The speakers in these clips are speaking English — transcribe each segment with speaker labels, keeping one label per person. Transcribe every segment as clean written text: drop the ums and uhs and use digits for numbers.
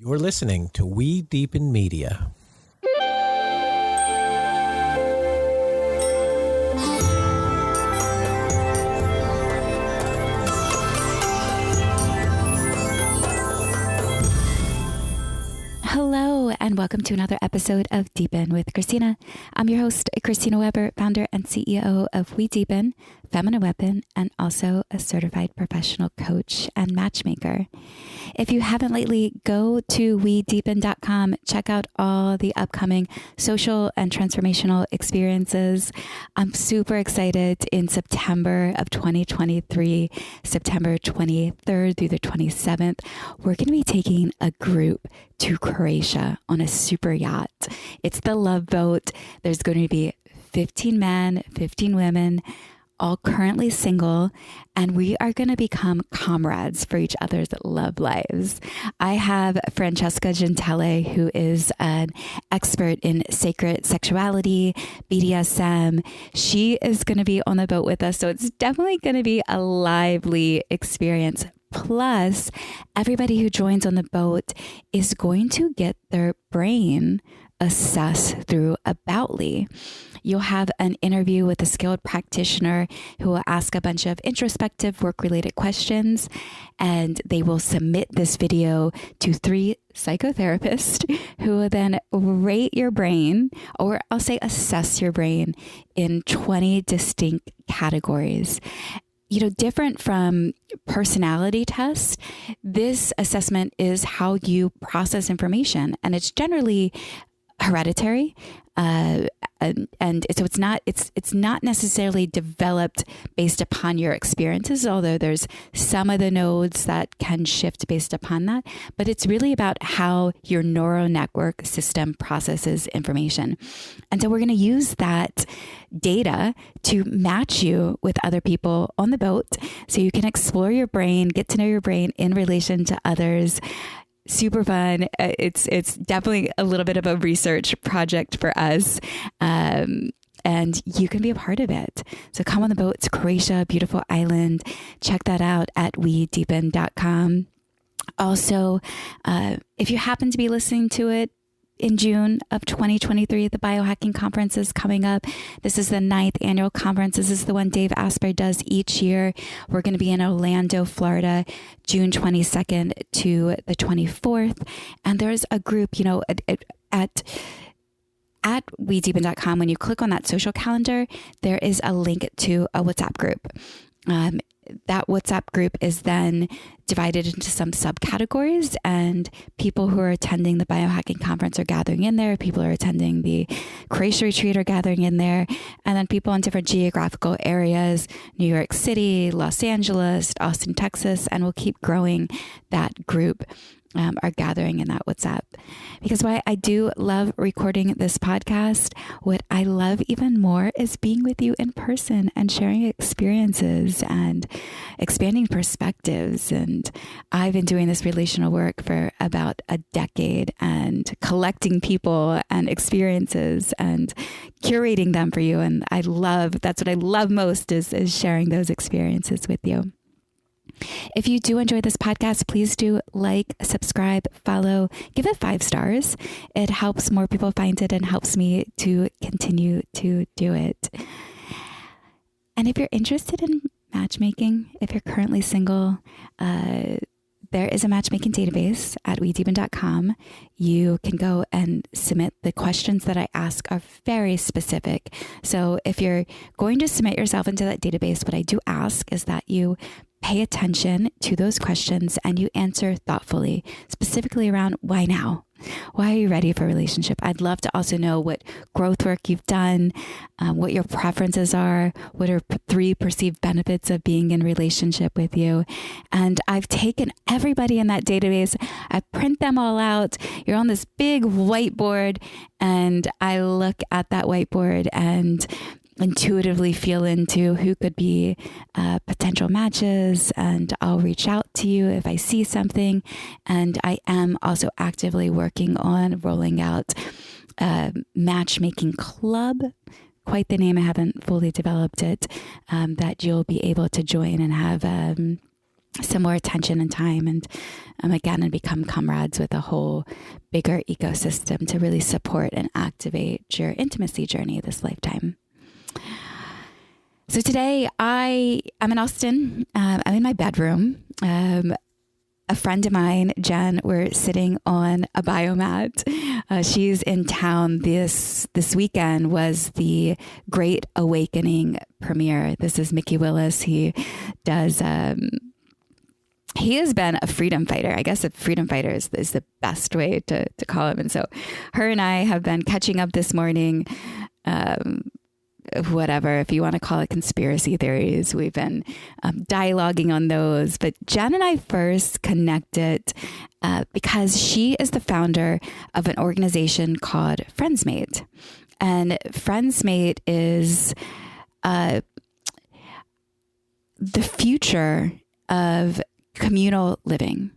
Speaker 1: You're listening to We Deepen Media.
Speaker 2: Hello, and welcome to another episode of Deepen with Christina. I'm your host, Christina Weber, founder and CEO of We Deepen, Feminine Weapon, and also a certified professional coach and matchmaker. If you haven't lately, go to wedeepen.com. Check out all the upcoming social and transformational experiences. I'm super excited in September of 2023, September 23rd through the 27th. We're going to be taking a group to Croatia on a super yacht. It's the Love Boat. There's going to be 15 men, 15 women, all currently single, and we are going to become comrades for each other's love lives. I have Francesca Gentile, who is an expert in sacred sexuality, BDSM. She is going to be on the boat with us, so it's definitely going to be a lively experience. Plus, everybody who joins on the boat is going to get their brain assessed through Aboutly. You'll have an interview with a skilled practitioner who will ask a bunch of introspective work-related questions, and they will submit this video to 3 psychotherapists who will then rate your brain, or I'll say assess your brain, in 20 distinct categories. You know, different from personality tests, this assessment is how you process information, and it's generally hereditary. And so it's not necessarily developed based upon your experiences, although there's some of the nodes that can shift based upon that, but it's really about how your neural network system processes information. And so we're going to use that data to match you with other people on the boat so you can explore your brain, get to know your brain in relation to others. Super fun. It's definitely a little bit of a research project for us. And you can be a part of it. So come on the boat. It's Croatia, beautiful island. Check that out at wedeepen.com. Also, if you happen to be listening to it in June of 2023, the Biohacking Conference is coming up. This is the 9th annual conference. This is the one Dave Asprey does each year. We're going to be in Orlando, Florida, June 22nd to the 24th. And there's a group, you know, at wedeepen.com, when you click on that social calendar, there is a link to a WhatsApp group. That WhatsApp group is then divided into some subcategories, and people who are attending the Biohacking Conference are gathering in there. People who are attending the Croatia retreat are gathering in there. And then people in different geographical areas, New York City, Los Angeles, Austin, Texas, and we'll keep growing that group. Are gathering in that WhatsApp. Because why I do love recording this podcast, what I love even more is being with you in person and sharing experiences and expanding perspectives. And I've been doing this relational work for about a decade and collecting people and experiences and curating them for you. And that's what I love most is sharing those experiences with you. If you do enjoy this podcast, please do like, subscribe, follow, give it 5 stars. It helps more people find it and helps me to continue to do it. And if you're interested in matchmaking, if you're currently single, there is a matchmaking database at wedeepen.com. You can go and submit. The questions that I ask are very specific. So if you're going to submit yourself into that database, what I do ask is that you pay attention to those questions and you answer thoughtfully, specifically around why now? Why are you ready for a relationship? I'd love to also know what growth work you've done, what your preferences are, what are 3 perceived benefits of being in relationship with you. And I've taken everybody in that database, I print them all out. You're on this big whiteboard, and I look at that whiteboard and intuitively feel into who could be potential matches, and I'll reach out to you if I see something. And I am also actively working on rolling out a matchmaking club, quite the name, I haven't fully developed it, that you'll be able to join and have some more attention and time, and and become comrades with a whole bigger ecosystem to really support and activate your intimacy journey this lifetime. So today I'm in Austin. I'm in my bedroom. A friend of mine, Jen, we're sitting on a biomat. She's in town. This weekend was the Great Awakening premiere. This is Mickey Willis. He does. He has been a freedom fighter. I guess a freedom fighter is the best way to call him. And so her and I have been catching up this morning. Whatever, if you want to call it conspiracy theories, we've been dialoguing on those. But Jen and I first connected because she is the founder of an organization called Friendsmate. And Friendsmate is the future of communal living,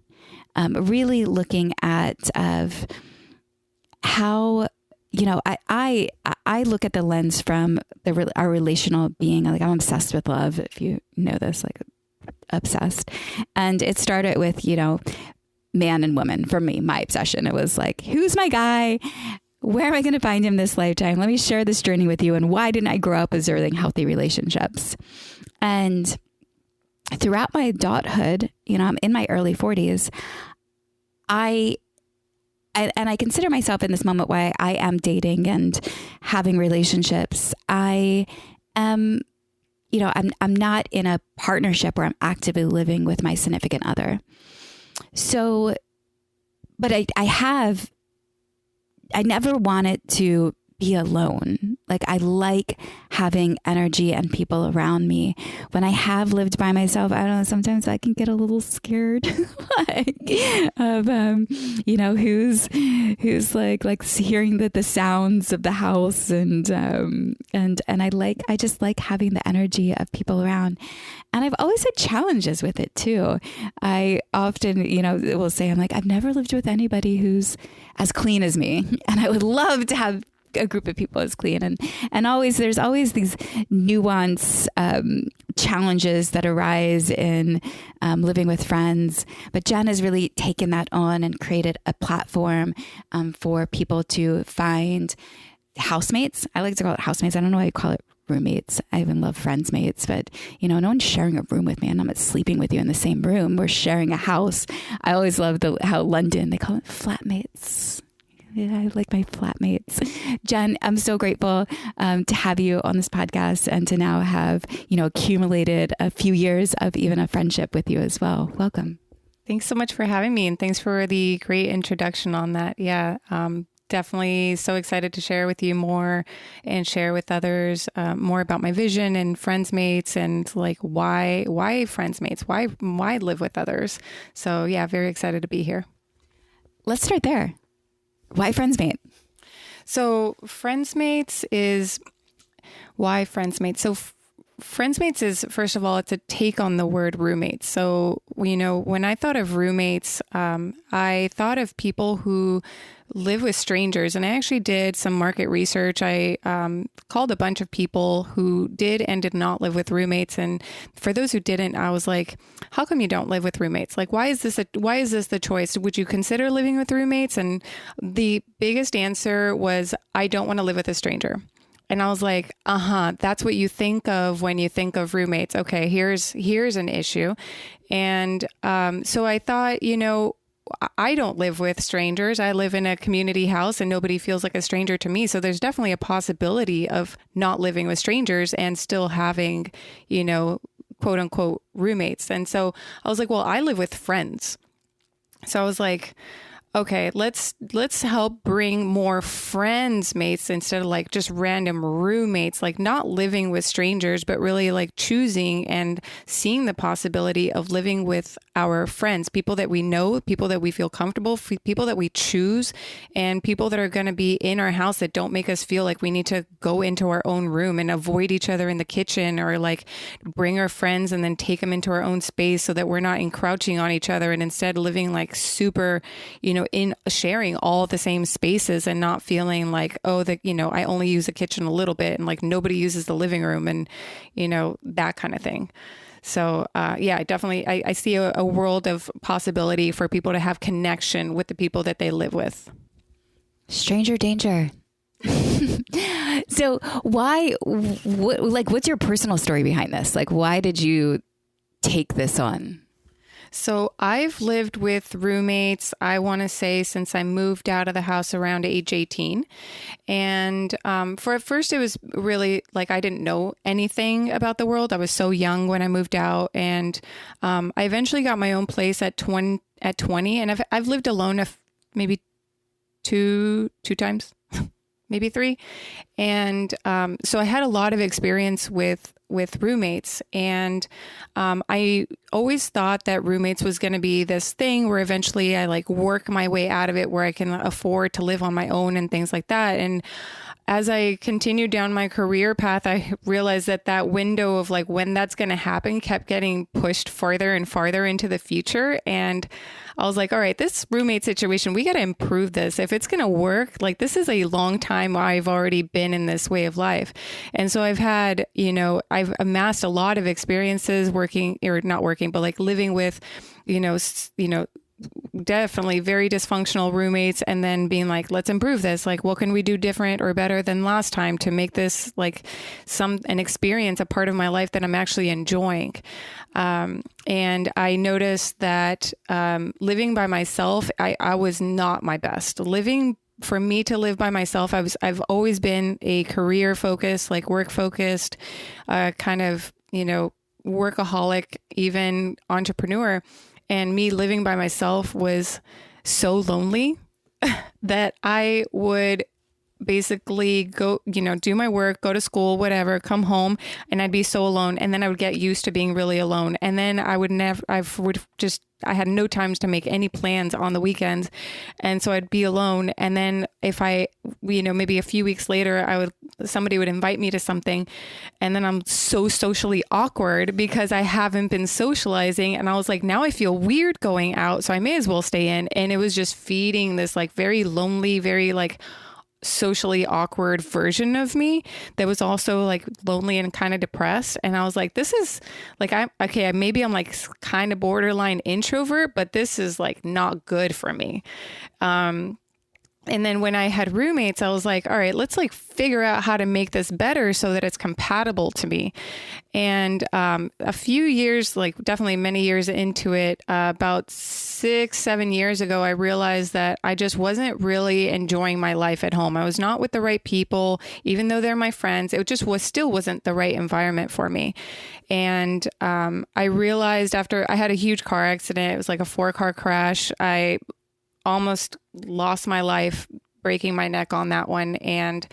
Speaker 2: really looking at how, I look at the lens from our relational being. Like, I'm obsessed with love, if you know this, like obsessed. And it started with, man and woman. For me, my obsession, it was like, who's my guy? Where am I going to find him this lifetime? Let me share this journey with you. And why didn't I grow up observing healthy relationships? And throughout my adulthood, I'm in my early 40s, I consider myself in this moment why I am dating and having relationships. I am, I'm not in a partnership where I'm actively living with my significant other. So, but I never wanted to be alone. Like, I like having energy and people around me. When I have lived by myself, I don't know, sometimes I can get a little scared, of, who's like hearing the sounds of the house and I just like having the energy of people around. And I've always had challenges with it too. I often, will say, I'm like, I've never lived with anybody who's as clean as me. And I would love to have a group of people as clean, and there's always these nuance challenges that arise in living with friends. But Jen has really taken that on and created a platform for people to find housemates. I like to call it housemates. I don't know why you call it roommates. I even love friendsmates, but no one's sharing a room with me, and I'm not sleeping with you in the same room. We're sharing a house. I always love how London, they call it flatmates. Yeah, I like my flatmates. Jen, I'm so grateful to have you on this podcast and to now have, accumulated a few years of even a friendship with you as well. Welcome.
Speaker 3: Thanks so much for having me, and thanks for the great introduction on that. Yeah, definitely so excited to share with you more and share with others more about my vision and friendsmates and like why friendsmates, why live with others. So yeah, very excited to be here.
Speaker 2: Let's start there. Why Friendsmate?
Speaker 3: So Friendsmates is why Friendsmates. So Friendsmates is, first of all, it's a take on the word roommates. So, when I thought of roommates, I thought of people who live with strangers. And I actually did some market research. I called a bunch of people who did and did not live with roommates. And for those who didn't, I was like, how come you don't live with roommates? Like, why is this the choice? Would you consider living with roommates? And the biggest answer was, I don't want to live with a stranger. And I was like, that's what you think of when you think of roommates. Okay, here's an issue. And so I thought, I don't live with strangers. I live in a community house and nobody feels like a stranger to me. So there's definitely a possibility of not living with strangers and still having, quote unquote roommates. And so I was like, well, I live with friends. So I was like, okay, let's help bring more friends mates instead of like just random roommates, like not living with strangers, but really like choosing and seeing the possibility of living with our friends, people that we know, people that we feel comfortable, people that we choose, and people that are going to be in our house that don't make us feel like we need to go into our own room and avoid each other in the kitchen, or like bring our friends and then take them into our own space so that we're not encroaching on each other and instead living like super, in sharing all the same spaces and not feeling like, I only use the kitchen a little bit and like nobody uses the living room and, that kind of thing. So yeah, definitely, I see a world of possibility for people to have connection with the people that they live with.
Speaker 2: Stranger danger. So what's your personal story behind this? Like, why did you take this on?
Speaker 3: So I've lived with roommates, I want to say, since I moved out of the house around age 18. And for at first, it was really like I didn't know anything about the world. I was so young when I moved out. And I eventually got my own place at 20. And I've lived alone maybe two times, maybe three. And so I had a lot of experience with roommates. And I always thought that roommates was going to be this thing where eventually I like work my way out of it, where I can afford to live on my own and things like that. And as I continued down my career path, I realized that window of like when that's going to happen kept getting pushed farther and farther into the future. And I was like, all right, this roommate situation, we got to improve this. If it's going to work, like this is a long time I've already been in this way of life. And so I've had, I've amassed a lot of experiences working, or not working, but like living with, definitely very dysfunctional roommates, and then being like, let's improve this. Like, what can we do different or better than last time to make this like an experience, a part of my life that I'm actually enjoying. And I noticed that living by myself, I was not my best. For me to live by myself, I've always been a career focused, like work focused, kind of, workaholic, even entrepreneur. And me living by myself was so lonely that I would basically go, do my work, go to school, whatever, come home, and I'd be so alone. And then I would get used to being really alone. And then I had no times to make any plans on the weekends. And so I'd be alone. And then if I, maybe a few weeks later, somebody would invite me to something, and then I'm so socially awkward because I haven't been socializing. And I was like, now I feel weird going out, so I may as well stay in. And it was just feeding this like very lonely, very like socially awkward version of me that was also like lonely and kind of depressed. And I was like, this is like, maybe I'm like kind of borderline introvert, but this is like not good for me. And then when I had roommates, I was like, all right, let's like figure out how to make this better so that it's compatible to me. And a few years, like definitely many years into it, about 6-7 years ago, I realized that I just wasn't really enjoying my life at home. I was not with the right people, even though they're my friends. It just still wasn't the right environment for me. And I realized after I had a huge car accident, it was like a 4-car crash. I almost lost my life, breaking my neck on that one. And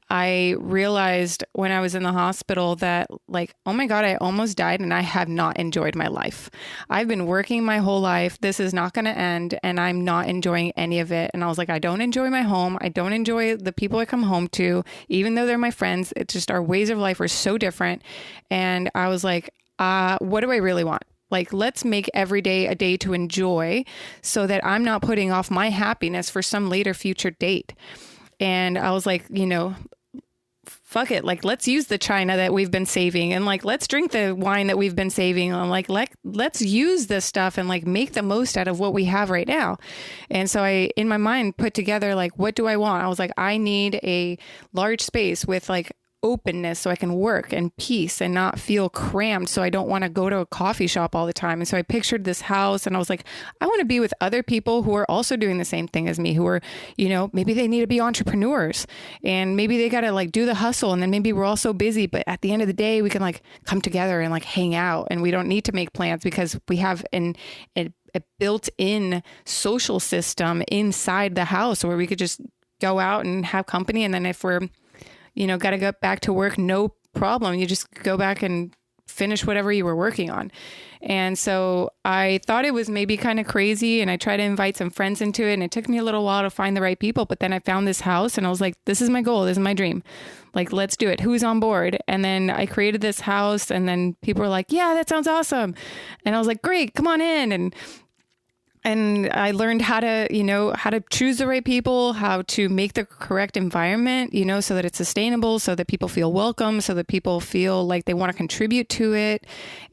Speaker 3: I realized when I was in the hospital that like, oh my God, I almost died and I have not enjoyed my life. I've been working my whole life. This is not going to end, and I'm not enjoying any of it. And I was like, I don't enjoy my home. I don't enjoy the people I come home to, even though they're my friends. It's just our ways of life are so different. And I was like, what do I really want? Like, let's make every day a day to enjoy so that I'm not putting off my happiness for some later future date. And I was like, fuck it. Like, let's use the china that we've been saving, and like, let's drink the wine that we've been saving. And like, let's use this stuff and like make the most out of what we have right now. And so I, in my mind, put together, like, what do I want? I was like, I need a large space with like openness so I can work and peace and not feel cramped. So I don't want to go to a coffee shop all the time. And so I pictured this house and I was like, I want to be with other people who are also doing the same thing as me, who are, maybe they need to be entrepreneurs and maybe they got to like do the hustle. And then maybe we're all so busy, but at the end of the day, we can like come together and like hang out, and we don't need to make plans because we have a built-in social system inside the house where we could just go out and have company. And then if we're got to go back to work, no problem. You just go back and finish whatever you were working on. And so I thought it was maybe kind of crazy, and I tried to invite some friends into it, and it took me a little while to find the right people. But then I found this house and I was like, this is my goal. This is my dream. Like, let's do it. Who's on board? And then I created this house, and then people were like, yeah, that sounds awesome. And I was like, great, come on in. And And I learned how to choose the right people, how to make the correct environment, so that it's sustainable, so that people feel welcome, so that people feel like they want to contribute to it.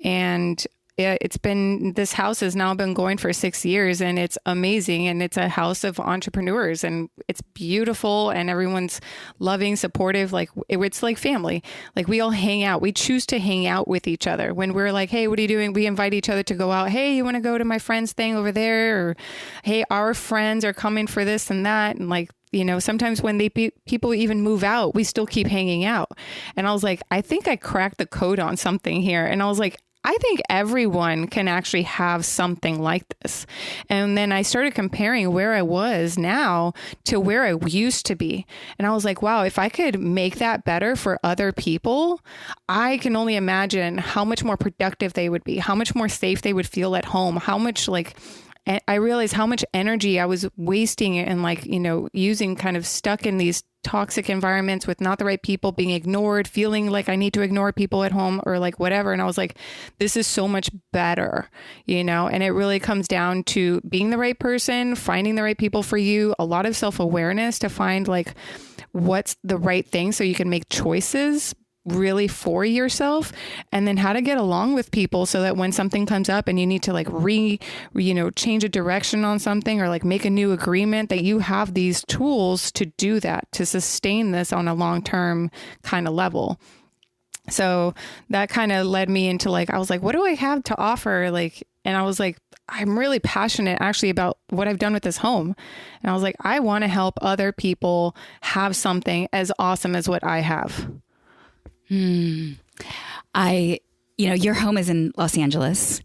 Speaker 3: And this house has now been going for 6 years, and it's amazing. And it's a house of entrepreneurs, and it's beautiful, and everyone's loving, supportive. Like it's like family. Like we all hang out. We choose to hang out with each other. When we're like, hey, what are you doing? We invite each other to go out. Hey, you want to go to my friend's thing over there? Or, hey, our friends are coming for this and that. And like, sometimes when people even move out, we still keep hanging out. And I was like, I think I cracked the code on something here. And I was like, I think everyone can actually have something like this. And then I started comparing where I was now to where I used to be. And I was like, wow, if I could make that better for other people, I can only imagine how much more productive they would be, how much more safe they would feel at home, how much I realized how much energy I was wasting and using, kind of stuck in these toxic environments with not the right people, being ignored, feeling like I need to ignore people at home or like whatever. And I was like, this is so much better, and it really comes down to being the right person, finding the right people for you, a lot of self-awareness to find like what's the right thing so you can make choices really for yourself, and then how to get along with people so that when something comes up and you need to like change a direction on something or like make a new agreement, that you have these tools to do that, to sustain this on a long-term kind of level. So that kind of led me into I was like, what do I have to offer? And I was like, I'm really passionate actually about what I've done with this home. And I was like, I want to help other people have something as awesome as what I have.
Speaker 2: Your home is in Los Angeles.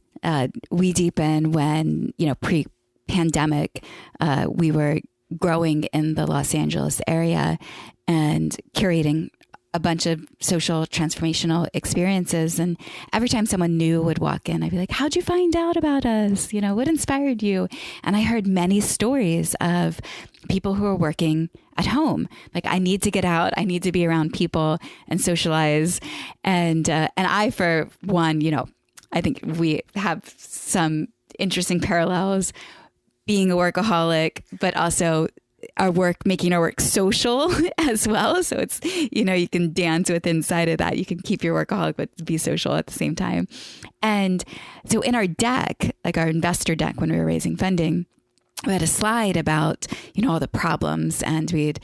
Speaker 2: We Deepen, when, pre-pandemic, we were growing in the Los Angeles area and curating a bunch of social transformational experiences. And every time someone new would walk in, I'd be like, how'd you find out about us? What inspired you? And I heard many stories of people who are working at home. Like, I need to get out. I need to be around people and socialize. And I, for one, I think we have some interesting parallels, being a workaholic, but also making our work social as well. So it's, you can dance with inside of that. You can keep your workaholic, but be social at the same time. And so in our deck, like our investor deck, when we were raising funding, we had a slide about, all the problems, and we'd,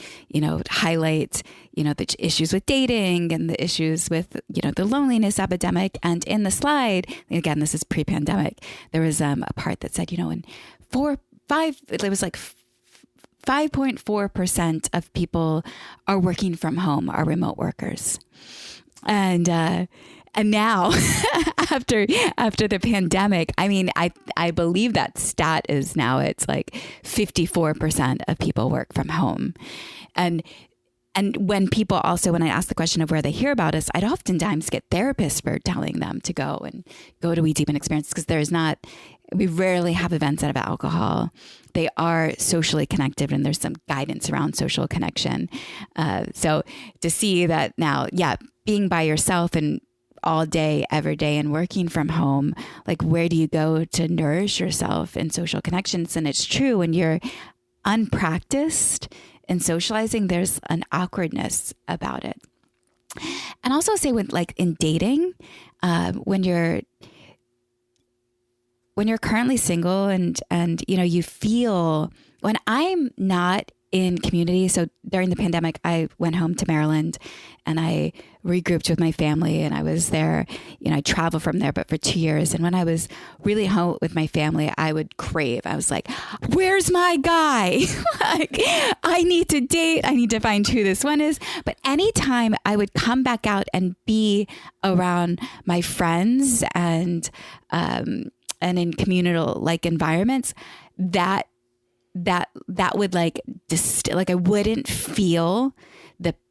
Speaker 2: highlight, the issues with dating and the issues with, the loneliness epidemic. And in the slide, again, this is pre-pandemic, there was a part that said, in 5.4% of people are working from home, are remote workers. And now after the pandemic, I believe that stat is now, it's like 54% of people work from home. And when I ask the question of where they hear about us, I'd oftentimes get therapists for telling them to go to We Deepen experience, because we rarely have events out of alcohol. They are socially connected, and there's some guidance around social connection. So to see that now, being by yourself and all day, every day, and working from home, like, where do you go to nourish yourself in social connections? And it's true, when you're unpracticed in socializing, there's an awkwardness about it. And also say in dating, when you're currently single and you feel, when I'm not in community. So during the pandemic, I went home to Maryland and I regrouped with my family, and I was there, I traveled from there, but for 2 years. And when I was really home with my family, I would crave, I was like, where's my guy? I need to date. I need to find who this one is. But anytime I would come back out and be around my friends and in communal environments, that would I wouldn't feel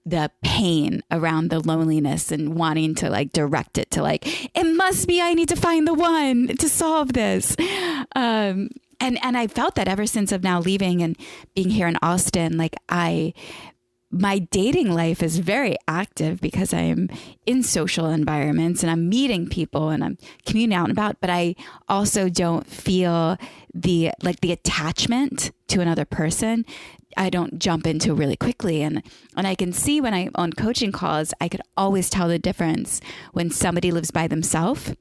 Speaker 2: the pain around the loneliness and wanting to direct it to it must be, I need to find the one to solve this. And I felt that ever since of now leaving and being here in Austin, my dating life is very active because I'm in social environments and I'm meeting people and I'm commuting out and about, but I also don't feel the attachment to another person. I don't jump into really quickly. And I can see when I'm on coaching calls, I could always tell the difference when somebody lives by themselves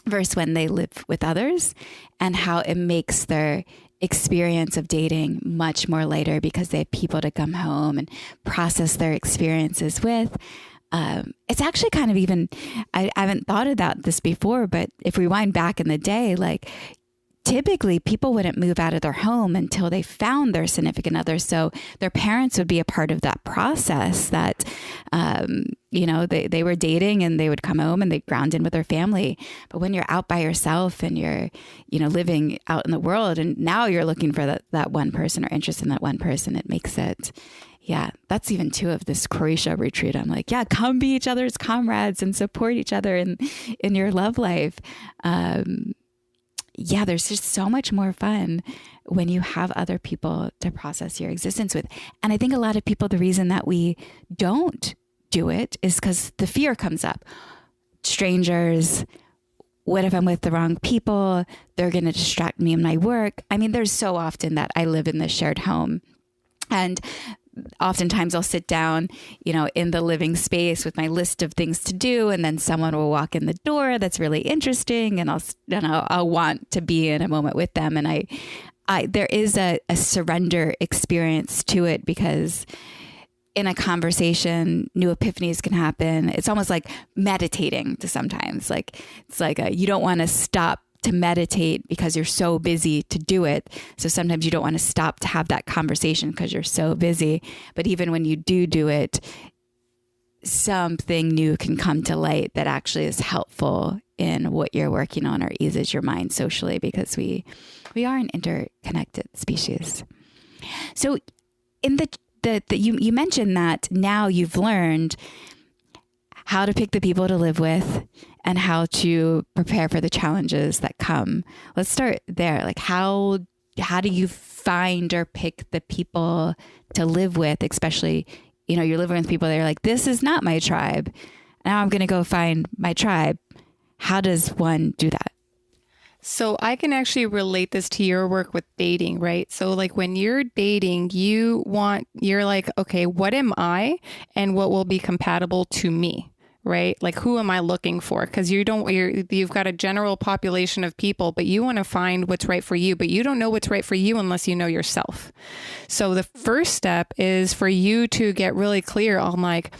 Speaker 2: versus when they live with others, and how it makes their experience of dating much more lighter because they have people to come home and process their experiences with. It's actually kind of even, I haven't thought about this before, but if we wind back in the day, like typically people wouldn't move out of their home until they found their significant other. So their parents would be a part of that process that, they were dating and they would come home and they'd ground in with their family. But when you're out by yourself and you're, living out in the world and now you're looking for that one person or interest in that one person, it makes it, yeah, that's even two of this Croatia retreat. I'm like, yeah, come be each other's comrades and support each other in your love life. Yeah, there's just so much more fun when you have other people to process your existence with. And I think a lot of people, the reason that we don't do it is because the fear comes up. Strangers, what if I'm with the wrong people? They're going to distract me in my work. I mean, there's so often that I live in this shared home. And oftentimes I'll sit down, in the living space with my list of things to do. And then someone will walk in the door that's really interesting. And I'll want to be in a moment with them. And there is a surrender experience to it, because in a conversation, new epiphanies can happen. It's almost like meditating to sometimes. It's like you don't want to stop to meditate because you're so busy to do it. So sometimes you don't want to stop to have that conversation because you're so busy. But even when you do it, something new can come to light that actually is helpful in what you're working on or eases your mind socially, because we are an interconnected species. So in you mentioned that now you've learned how to pick the people to live with and how to prepare for the challenges that come. Let's start there. Like how do you find or pick the people to live with, especially, you're living with people that are like, this is not my tribe. Now I'm going to go find my tribe. How does one do that?
Speaker 3: So I can actually relate this to your work with dating, right? So like when you're dating, you're like, okay, what am I and what will be compatible to me? Right? Like, who am I looking for? Because you've got a general population of people, but you want to find what's right for you, but you don't know what's right for you unless you know yourself. So the first step is for you to get really clear on like,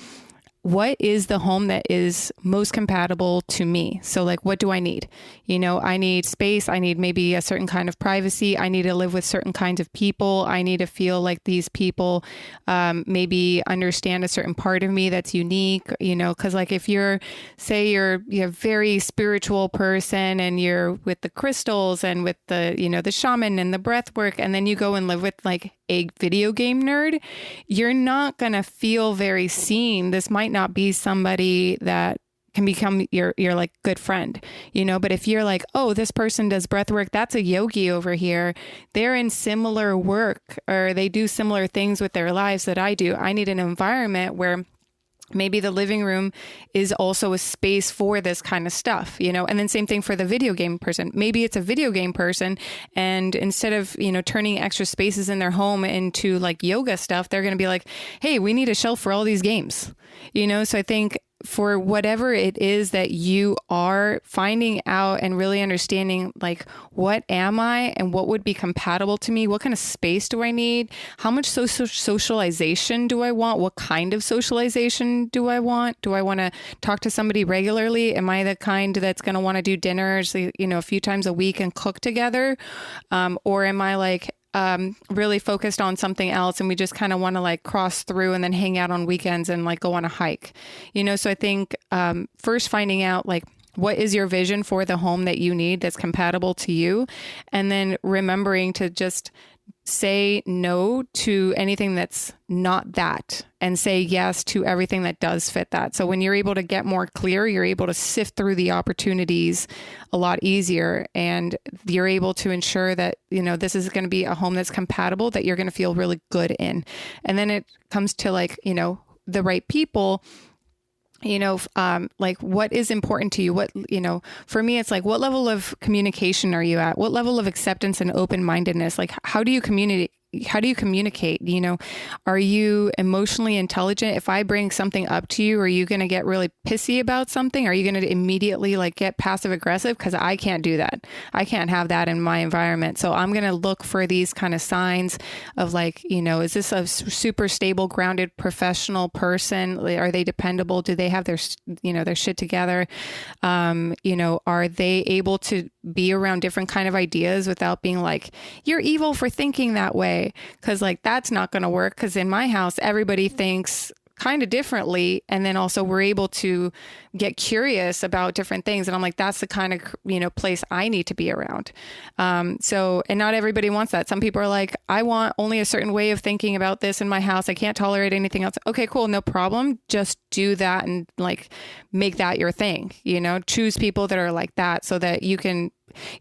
Speaker 3: what is the home that is most compatible to me? So like, what do I need? I need space. I need maybe a certain kind of privacy. I need to live with certain kinds of people. I need to feel like these people maybe understand a certain part of me that's unique, because like if you're a very spiritual person and you're with the crystals and with the, the shaman and the breath work, and then you go and live with like a video game nerd, you're not going to feel very seen. This might not be somebody that can become your like good friend, but if you're like, oh, this person does breath work, that's a yogi over here, they're in similar work or they do similar things with their lives that I do. I need an environment where maybe the living room is also a space for this kind of stuff, and then same thing for the video game person. Maybe it's a video game person, and instead of, turning extra spaces in their home into like yoga stuff, they're going to be like, hey, we need a shelf for all these games, so I think for whatever it is that you are finding out and really understanding, like, what am I and what would be compatible to me? What kind of space do I need? How much socialization do I want? What kind of socialization do I want? Do I want to talk to somebody regularly? Am I the kind that's going to want to do dinners, a few times a week and cook together? Or am I like, really focused on something else and we just kind of want to like cross through and then hang out on weekends and like go on a hike, so I think first finding out like what is your vision for the home that you need that's compatible to you, and then remembering to just say no to anything that's not that and say yes to everything that does fit that. So when you're able to get more clear, you're able to sift through the opportunities a lot easier, and you're able to ensure that, this is going to be a home that's compatible, that you're going to feel really good in. And then it comes to the right people. Like what is important to you? What, for me, it's like, what level of communication are you at? What level of acceptance and open-mindedness? Like, how do you communicate? Are you emotionally intelligent? If I bring something up to you, are you going to get really pissy about something? Are you going to immediately get passive aggressive? Because I can't do that. I can't have that in my environment. So I'm going to look for these kind of signs of is this a super stable, grounded, professional person? Are they dependable? Do they have their shit together? Are they able to be around different kind of ideas without being like, you're evil for thinking that way? Because that's not going to work. Because in my house, everybody thinks kind of differently. And then also we're able to get curious about different things. And I'm like, that's the kind of, place I need to be around. And not everybody wants that. Some people are like, I want only a certain way of thinking about this in my house. I can't tolerate anything else. Okay, cool. No problem. Just do that and make that your thing, choose people that are like that so that you can,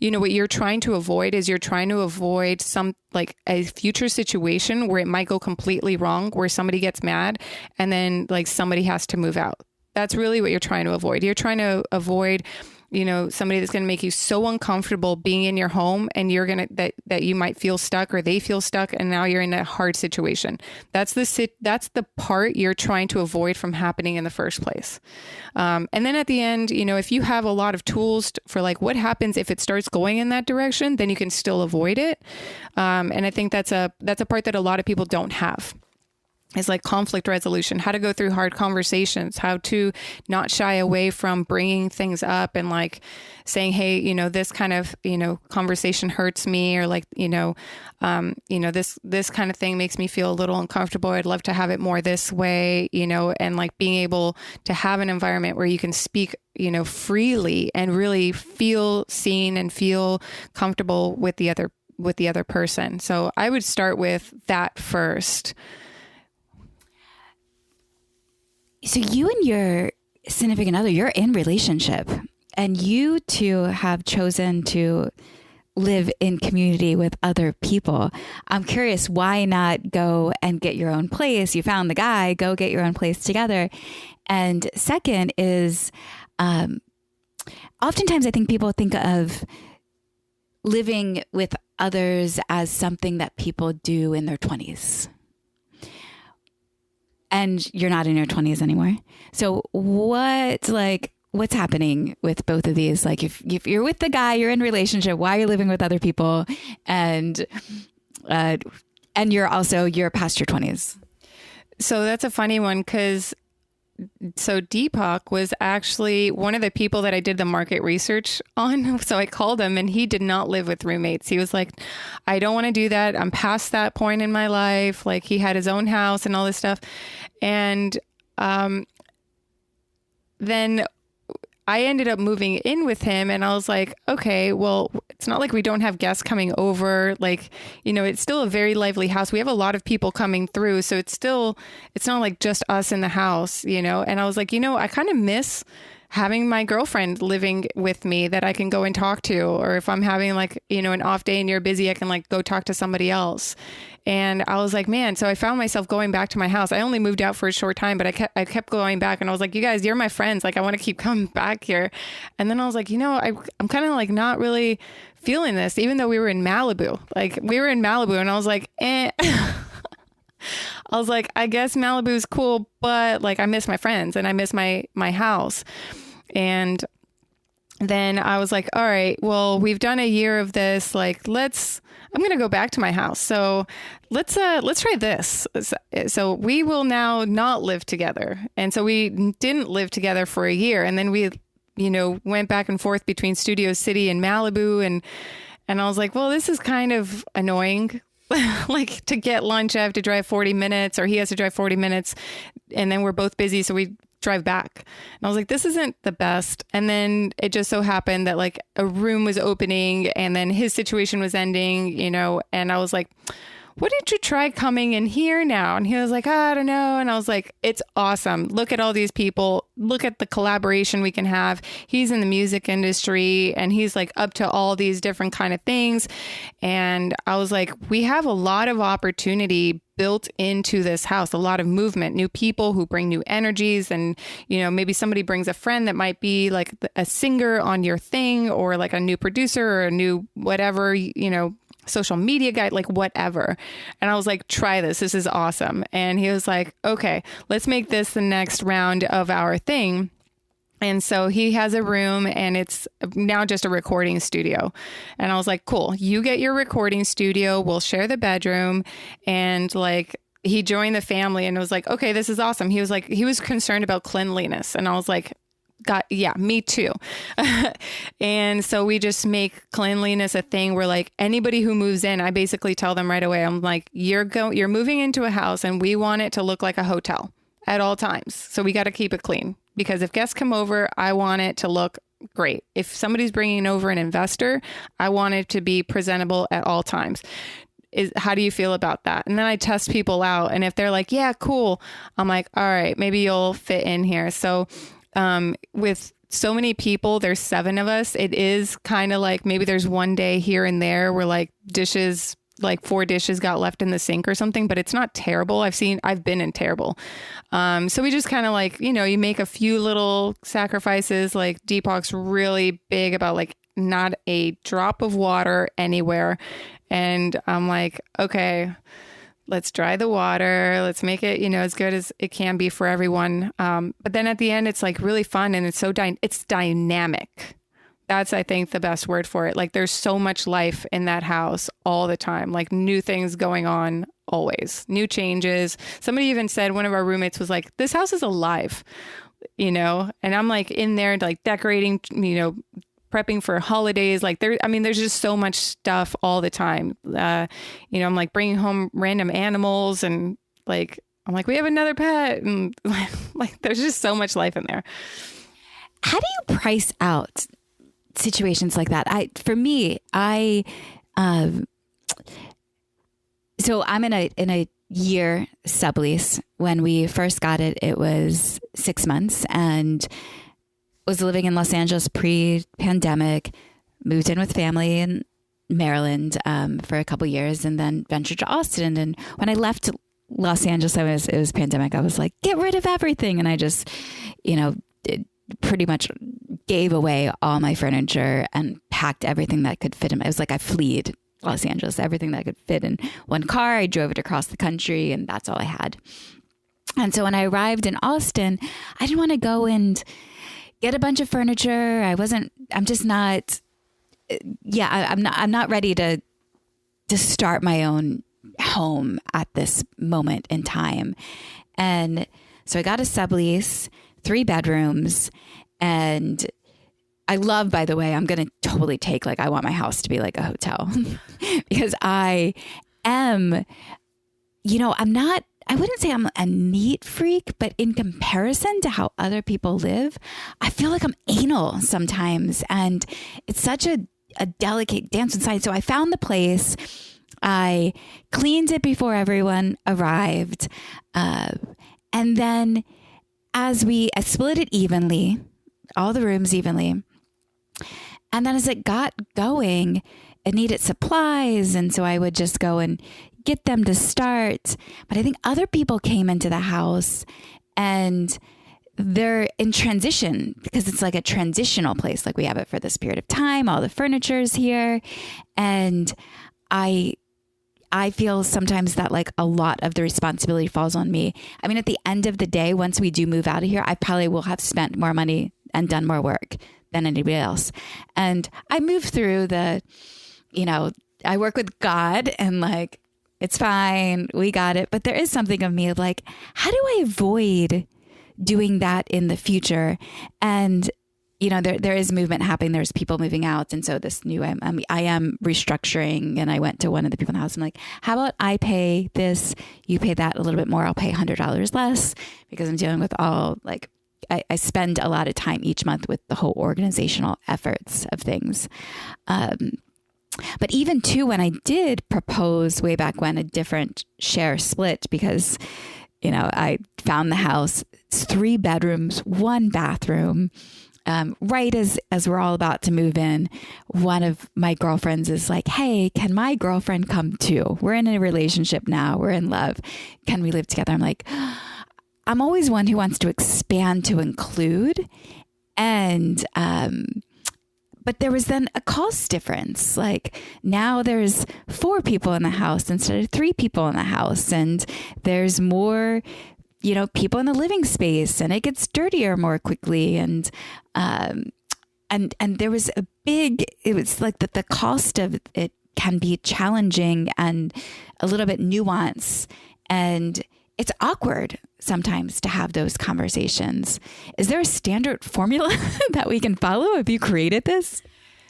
Speaker 3: what you're trying to avoid is some a future situation where it might go completely wrong, where somebody gets mad and then somebody has to move out. That's really what you're trying to avoid. You're trying to avoid, somebody that's going to make you so uncomfortable being in your home, and you're going to, that you might feel stuck or they feel stuck. And now you're in a hard situation. That's the part you're trying to avoid from happening in the first place. And then at the end, if you have a lot of tools for what happens if it starts going in that direction, then you can still avoid it. And I think that's a part that a lot of people don't have. Is conflict resolution, how to go through hard conversations, how to not shy away from bringing things up and saying, hey, this kind of, conversation hurts me, or this kind of thing makes me feel a little uncomfortable. I'd love to have it more this way, and being able to have an environment where you can speak, freely and really feel seen and feel comfortable with the other person. So I would start with that first.
Speaker 2: So you and your significant other, you're in relationship, and you two have chosen to live in community with other people. I'm curious, why not go and get your own place? You found the guy, go get your own place together. And second is, oftentimes I think people think of living with others as something that people do in their 20s. And you're not in your 20s anymore. So what's happening with both of these? If you're with the guy, you're in a relationship, why are you living with other people? And you're past your 20s.
Speaker 3: So that's a funny one, because Deepak was actually one of the people that I did the market research on. So I called him, and he did not live with roommates. He was like, I don't want to do that. I'm past that point in my life. He had his own house and all this stuff. And then I ended up moving in with him, and I was like, okay, well, it's not like we don't have guests coming over. It's still a very lively house. We have a lot of people coming through. So it's not just us in the house, and I was like, I kind of miss having my girlfriend living with me that I can go and talk to, or if I'm having an off day and you're busy, I can go talk to somebody else. And I was like, man, so I found myself going back to my house. I only moved out for a short time, but I kept going back, and I was like, you guys, you're my friends. I want to keep coming back here. And then I was like, I'm kind of not really feeling this, even though we were in Malibu. And I was like, eh. I was like, I guess Malibu's cool, but I miss my friends and I miss my house. And then I was like, all right, well, we've done a year of this. I'm going to go back to my house. So let's try this. So we will now not live together. And so we didn't live together for a year. And then we, went back and forth between Studio City and Malibu. And I was like, well, this is kind of annoying. To get lunch, I have to drive 40 minutes, or he has to drive 40 minutes, and then we're both busy. So we drive back. And I was like, this isn't the best. And then it just so happened that like a room was opening and then his situation was ending, you know, and I was like, what did you try coming in here now? And he was like, I don't know. And I was like, it's awesome. Look at all these people. Look at the collaboration we can have. He's in the music industry and he's like up to all these different kind of things. And I was like, we have a lot of opportunity built into this house, a lot of movement, new people who bring new energies. And, you know, maybe somebody brings a friend that might be like a singer on your thing or like a new producer or a new whatever, you know, social media guy, like whatever. And I was like, try this. This is awesome. And he was like, okay, let's make this the next round of our thing. And so he has a room and it's now just a recording studio. And I was like, cool, you get your recording studio. We'll share the bedroom. And like, he joined the family and was like, okay, this is awesome. He was like, he was concerned about cleanliness. And I was like, yeah, me too. And so we just make cleanliness a thing where like anybody who moves in, I basically tell them right away, I'm like, you're moving into a house and we want it to look like a hotel at all times. So we got to keep it clean because if guests come over, I want it to look great. If somebody's bringing over an investor, I want it to be presentable at all times. How do you feel about that? And then I test people out. And if they're like, yeah, cool. I'm like, all right, maybe you'll fit in here. So with so many people, there's 7 of us. It is kind of like maybe there's one day here and there where like dishes, like 4 dishes got left in the sink or something, but it's not terrible. I've been in terrible. So we just kind of like, you know, you make a few little sacrifices. Like Deepak's really big about like not a drop of water anywhere. And I'm like, okay, let's dry the water. Let's make it, you know, as good as it can be for everyone. But then at the end, it's like really fun and it's so it's dynamic. That's, I think, the best word for it. Like there's so much life in that house all the time, like new things going on always, new changes. Somebody even said, one of our roommates was like, this house is alive, you know? And I'm like in there like decorating, you know, prepping for holidays. Like there's just so much stuff all the time. You know, I'm like bringing home random animals and like, I'm like, we have another pet and like, there's just so much life in there.
Speaker 2: How do you price out situations like that? So I'm in a year sublease. When we first got it, it was 6 months and was living in Los Angeles pre-pandemic, moved in with family in Maryland for a couple years and then ventured to Austin. And when I left Los Angeles, it was pandemic. I was like, get rid of everything. And I just, you know, pretty much gave away all my furniture and packed everything that could fit in. It was like I fled Los Angeles, everything that could fit in one car. I drove it across the country and that's all I had. And so when I arrived in Austin, I didn't want to go and get a bunch of furniture. I'm not ready to start my own home at this moment in time. And so I got a sublease, 3 bedrooms. And I love, by the way, I'm going to totally take, like, I want my house to be like a hotel because I am, you know, I wouldn't say I'm a neat freak, but in comparison to how other people live, I feel like I'm anal sometimes. And it's such a delicate dance inside. So I found the place. I cleaned it before everyone arrived. And then I split it evenly, all the rooms evenly. And then as it got going, it needed supplies. And so I would just go and get them to start. But I think other people came into the house and they're in transition because it's like a transitional place. Like we have it for this period of time. All the furniture's here. And I feel sometimes that like a lot of the responsibility falls on me. I mean, at the end of the day, once we do move out of here, I probably will have spent more money and done more work than anybody else. And I move through I work with God and like, it's fine. We got it. But there is something of me of like, how do I avoid doing that in the future? And, you know, there is movement happening. There's people moving out. And so this new, I am restructuring. And I went to one of the people in the house. I'm like, how about I pay this, you pay that a little bit more. I'll pay $100 less because I'm dealing with all like I spend a lot of time each month with the whole organizational efforts of things. But even too, when I did propose way back when a different share split, because, I found the house, it's 3 bedrooms, 1 bathroom. Right as we're all about to move in, one of my girlfriends is like, hey, can my girlfriend come too? We're in a relationship now. We're in love. Can we live together? I'm like, I'm always one who wants to expand to include. And, but there was then a cost difference. Like now there's 4 people in the house instead of 3 people in the house. And there's more, people in the living space, and it gets dirtier more quickly. And there was it was like that the cost of it can be challenging and a little bit nuanced. And it's awkward sometimes to have those conversations. Is there a standard formula that we can follow? Have you created this?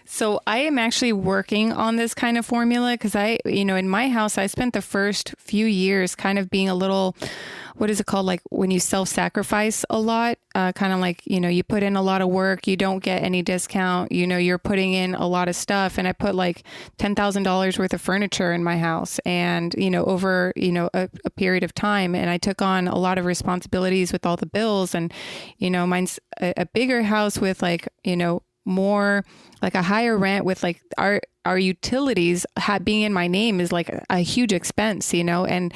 Speaker 3: So I am actually working on this kind of formula because in my house, I spent the first few years kind of being a little, what is it called? Like when you self-sacrifice a lot, kind of like, you put in a lot of work, you don't get any discount, you're putting in a lot of stuff. And I put like $10,000 worth of furniture in my house and, over, a period of time. And I took on a lot of responsibilities with all the bills and, mine's a bigger house with like, more like a higher rent with like our utilities being in my name is like a huge expense, and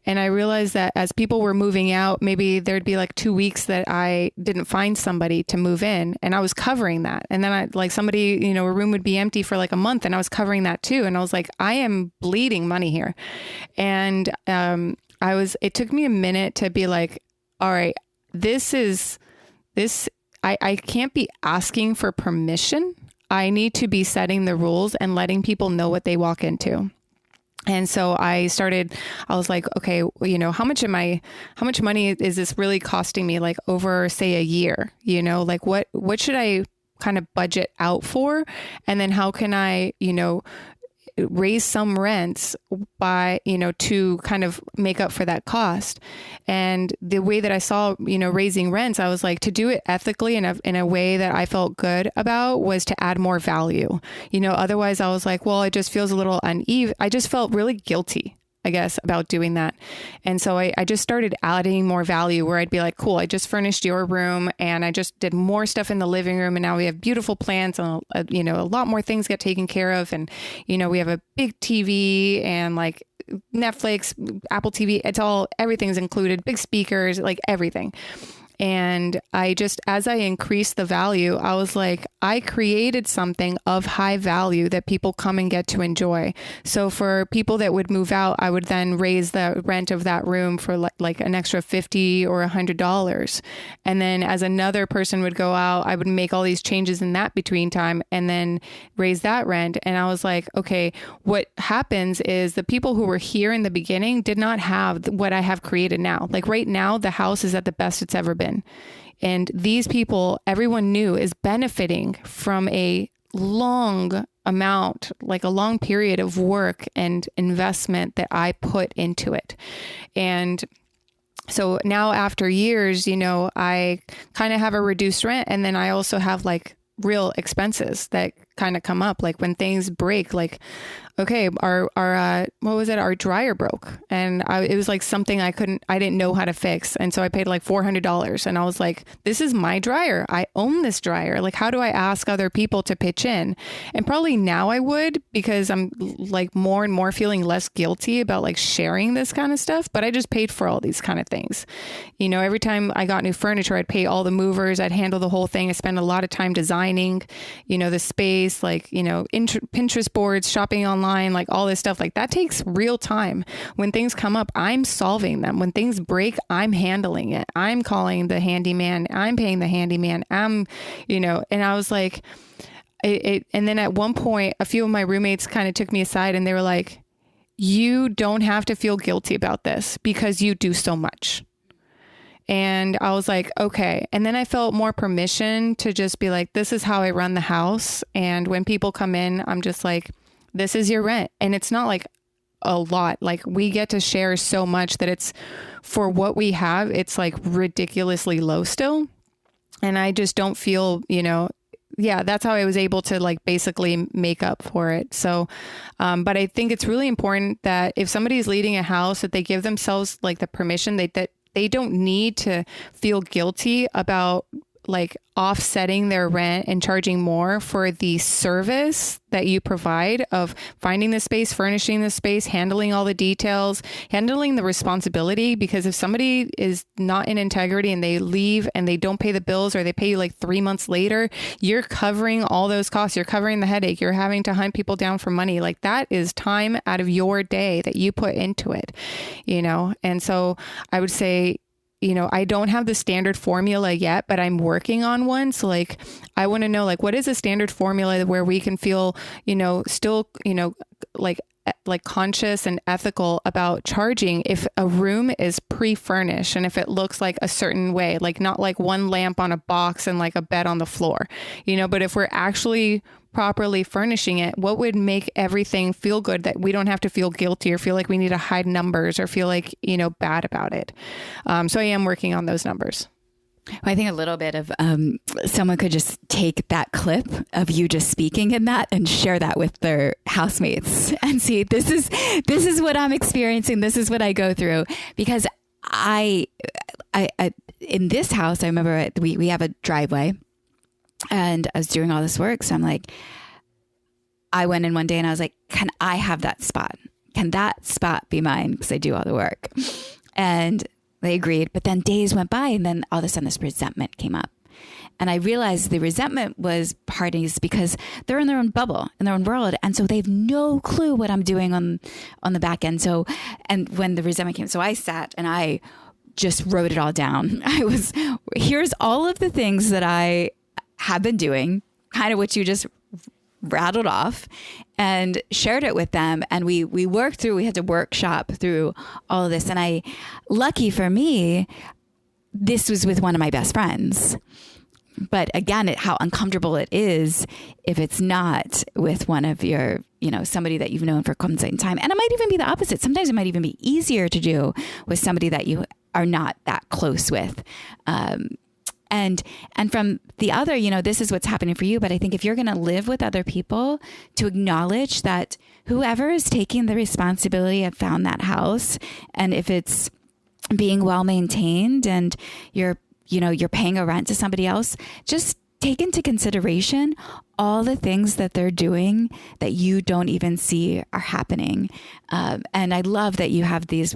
Speaker 3: I realized that as people were moving out, maybe there'd be like 2 weeks that I didn't find somebody to move in, and I was covering that. And then a room would be empty for like a month and I was covering that too. And I was like, I am bleeding money here. And, it took me a minute to be like, all right, I can't be asking for permission. I need to be setting the rules and letting people know what they walk into. And so I was like, okay, how much money is this really costing me? Like over, say, a year, like what should I kind of budget out for? And then how can I, raise some rents by, to kind of make up for that cost. And the way that I saw, raising rents, I was like, to do it ethically in a way that I felt good about was to add more value. Otherwise I was like, well, it just feels a little uneven. I just felt really guilty, I guess, about doing that. And so I just started adding more value where I'd be like, cool, I just furnished your room and I just did more stuff in the living room. And now we have beautiful plants and, a lot more things get taken care of. And, we have a big TV and like Netflix, Apple TV, everything's included, big speakers, like everything. And as I increased the value, I was like, I created something of high value that people come and get to enjoy. So for people that would move out, I would then raise the rent of that room for like an extra $50 or $100. And then as another person would go out, I would make all these changes in that between time and then raise that rent. And I was like, okay, what happens is the people who were here in the beginning did not have what I have created now. Like right now, the house is at the best it's ever been. And these people, everyone knew, is benefiting from a long amount, like a long period of work and investment that I put into it. And so now after years, I kind of have a reduced rent. And then I also have like real expenses that kind of come up, like when things break, like, okay, our dryer broke, and it was like something I didn't know how to fix. And so I paid like $400, and I was like, this is my dryer. I own this dryer. Like, how do I ask other people to pitch in? And probably now I would, because I'm like more and more feeling less guilty about like sharing this kind of stuff. But I just paid for all these kind of things. Every time I got new furniture, I'd pay all the movers. I'd handle the whole thing. I spend a lot of time designing, the space, like, Pinterest boards, shopping online, like all this stuff, like that takes real time. When things come up, I'm solving them. When things break, I'm handling it. I'm calling the handyman. I'm paying the handyman. And I was like, and then at one point, a few of my roommates kind of took me aside and they were like, you don't have to feel guilty about this because you do so much. And I was like, okay. And then I felt more permission to just be like, this is how I run the house. And when people come in, I'm just like, this is your rent. And it's not like a lot. Like we get to share so much that it's for what we have. It's like ridiculously low still. And I just don't feel, yeah, that's how I was able to like basically make up for it. So, but I think it's really important that if somebody is leading a house, that they give themselves like the permission that they don't need to feel guilty about like offsetting their rent and charging more for the service that you provide of finding the space, furnishing the space, handling all the details, handling the responsibility. Because if somebody is not in integrity and they leave and they don't pay the bills, or they pay you like 3 months later, you're covering all those costs. You're covering the headache. You're having to hunt people down for money. Like that is time out of your day that you put into it, And so I would say, I don't have the standard formula yet, but I'm working on one. So like, I want to know, like, what is a standard formula where we can feel, still, like conscious and ethical about charging if a room is pre-furnished and if it looks like a certain way, like not like one lamp on a box and like a bed on the floor, but if we're actually properly furnishing it, what would make everything feel good, that we don't have to feel guilty or feel like we need to hide numbers or feel like, bad about it. So I am working on those numbers.
Speaker 2: Well, I think a little bit of someone could just take that clip of you just speaking in that and share that with their housemates and see, this is what I'm experiencing. This is what I go through. Because I in this house, I remember we have a driveway, and I was doing all this work. So I'm like, I went in one day and I was like, can I have that spot? Can that spot be mine? Because I do all the work. And they agreed. But then days went by, and then all of a sudden this resentment came up. And I realized the resentment was parties because they're in their own bubble, in their own world. And so they have no clue what I'm doing on the back end. So, and when the resentment came, so I sat and I just wrote it all down. Here's all of the things that I have been doing, kind of what you just rattled off, and shared it with them. And we had to workshop through all of this. And lucky for me, this was with one of my best friends. But again, how uncomfortable it is if it's not with one of your, somebody that you've known for some time. And it might even be the opposite. Sometimes it might even be easier to do with somebody that you are not that close with. And from the other, this is what's happening for you. But I think if you're going to live with other people, to acknowledge that whoever is taking the responsibility of found that house, and if it's being well maintained and you're paying a rent to somebody else, just take into consideration all the things that they're doing that you don't even see are happening. And I love that you have these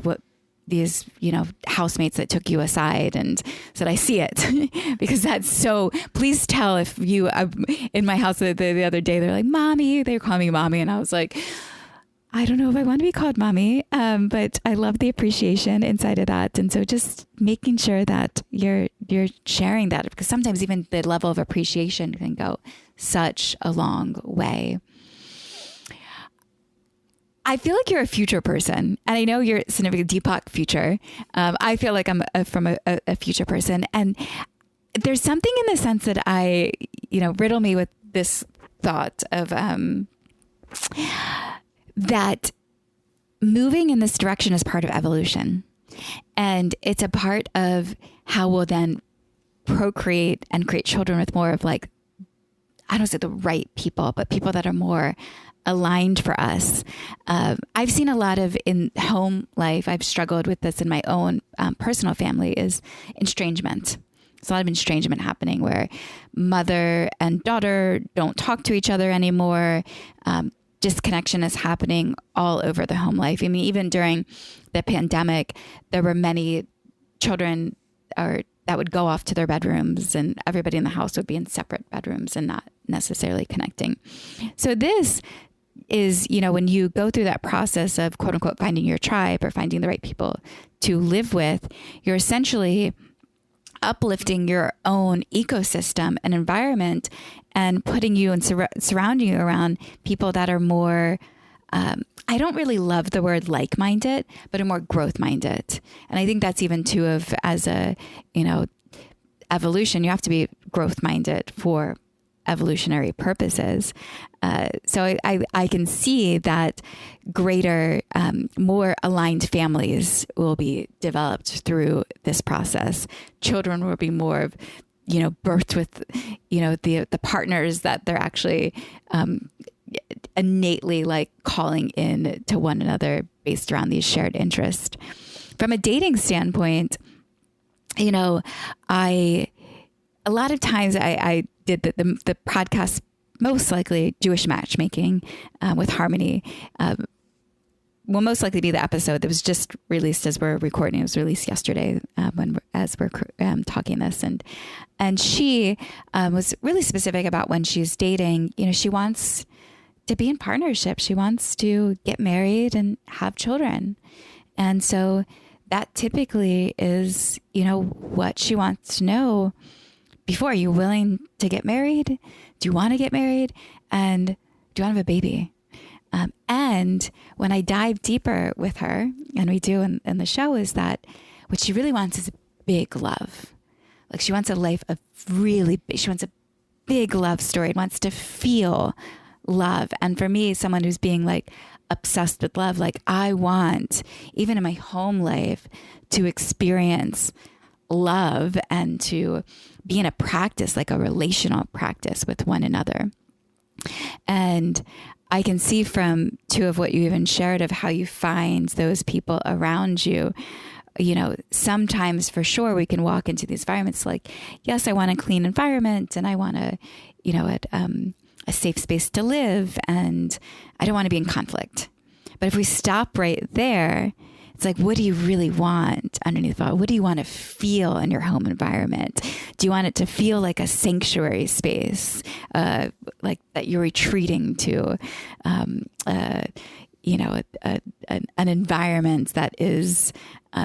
Speaker 2: housemates that took you aside and said, I see it. Because that's so, please tell if you, in my house the other day, they're like, mommy, they call me mommy. And I was like, I don't know if I want to be called mommy, but I love the appreciation inside of that. And so just making sure that you're sharing that, because sometimes even the level of appreciation can go such a long way. I feel like you're a future person, and I know you're significant Deepak future. I feel like I'm from a future person, and there's something in the sense that riddle me with this thought of that moving in this direction is part of evolution, and it's a part of how we'll then procreate and create children with more of like, I don't say the right people, but people that are more aligned for us. I've seen a lot of in home life. I've struggled with this in my own personal family, is estrangement. There's a lot of estrangement happening where mother and daughter don't talk to each other anymore. Disconnection is happening all over the home life. I mean, even during the pandemic, there were many children that would go off to their bedrooms, and everybody in the house would be in separate bedrooms and not necessarily connecting. So this is, when you go through that process of quote unquote finding your tribe or finding the right people to live with, you're essentially uplifting your own ecosystem and environment and putting you and surrounding you around people that are more, I don't really love the word like-minded, but are more growth-minded. And I think that's even true of, as a, evolution, you have to be growth-minded for evolutionary purposes. So I can see that greater, more aligned families will be developed through this process. Children will be more of, birthed with, the partners that they're actually innately like calling in to one another based around these shared interests. From a dating standpoint, a lot of times I did the podcast, most likely Jewish matchmaking with Harmony, will most likely be the episode that was just released as we're recording. It was released yesterday as we're talking this. And she was really specific about when she's dating, she wants to be in partnership. She wants to get married and have children. And so that typically is, what she wants to know before. Are you willing to get married? Do you want to get married? And do you want to have a baby? And when I dive deeper with her, and we do in the show, is that what she really wants is big love. Like she wants a life of she wants a big love story, wants to feel love. And for me, someone who's being like obsessed with love, like I want, even in my home life, to experience love and to be in a practice, like a relational practice with one another. And I can see from two of what you even shared of how you find those people around you. Sometimes for sure we can walk into these environments like, yes, I want a clean environment and I want a safe space to live and I don't want to be in conflict. But if we stop right there, it's like, what do you really want underneath it all? What do you want to feel in your home environment? Do you want it to feel like a sanctuary space, like that you're retreating to, an environment that is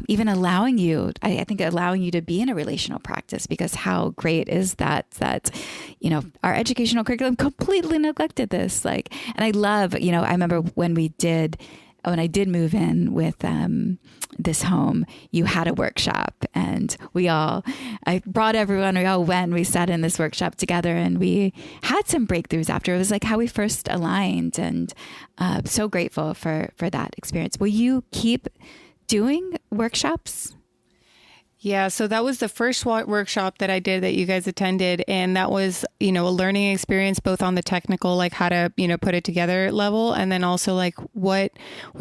Speaker 2: even allowing you, I think allowing you to be in a relational practice, because how great is that, our educational curriculum completely neglected this. And I love, I remember when I did move in with this home, you had a workshop and I brought everyone, we all went, we sat in this workshop together and we had some breakthroughs after. It was like how we first aligned, and so grateful for that experience. Will you keep doing workshops?
Speaker 3: Yeah, so that was the first workshop that I did that you guys attended. And that was, a learning experience, both on the technical, like how to, put it together level. And then also like what